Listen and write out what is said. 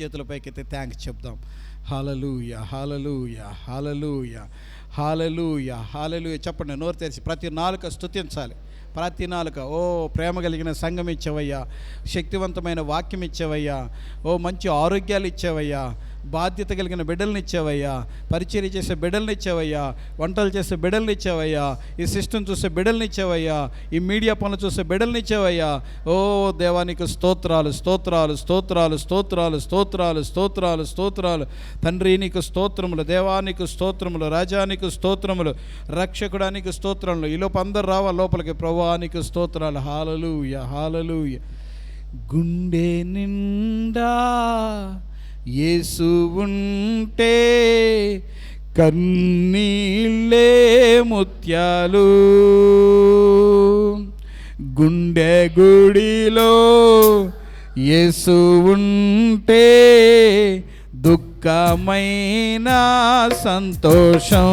చేతులపైకైతే thanks చెప్దాం. హల్లెలూయా, హల్లెలూయా, హల్లెలూయా, హల్లెలూయా, హల్లెలూయా చెప్పండి. నోరు తెరిచి ప్రతి నాలుక స్తుతించాలి. ప్రతి నాలుక, ఓ ప్రేమ కలిగిన సంఘం ఇచ్చావయ్యా, శక్తివంతమైన వాక్యం ఇచ్చావయ్యా, ఓ మంచి ఆరోగ్యాలు ఇచ్చావయ్యా, బాధ్యత కలిగిన బిడ్డల్ని ఇచ్చావయ్యా, పరిచర్య చేసే బిడ్డల్ని ఇచ్చావయ్యా, వంటలు చేసే బిడ్డల్ని ఇచ్చావయ్యా, ఈ సిస్టమ్ చూసే బిడ్డల్ని ఇచ్చావయ్యా, ఈ మీడియా పనులు చూసే బిడ్డల్ని ఇచ్చావయ్యా. ఓ దేవానికి స్తోత్రాలు, స్తోత్రాలు, స్తోత్రాలు, స్తోత్రాలు, స్తోత్రాలు, స్తోత్రాలు, స్తోత్రాలు. తండ్రి నీకు స్తోత్రములు, దేవానికి స్తోత్రములు, రాజానికి స్తోత్రములు, రక్షకుడానికి స్తోత్రములు. ఈలోపు అందరు రావాలి లోపలికి. ప్రభువానికి స్తోత్రాలు. హల్లెలూయా, హల్లెలూయా. గుండె నిండా యేసు ఉంటే కన్నీళ్ళే ముత్యాలు, గుండె గుడిలో యేసు ఉంటే దుఃఖమైన సంతోషం.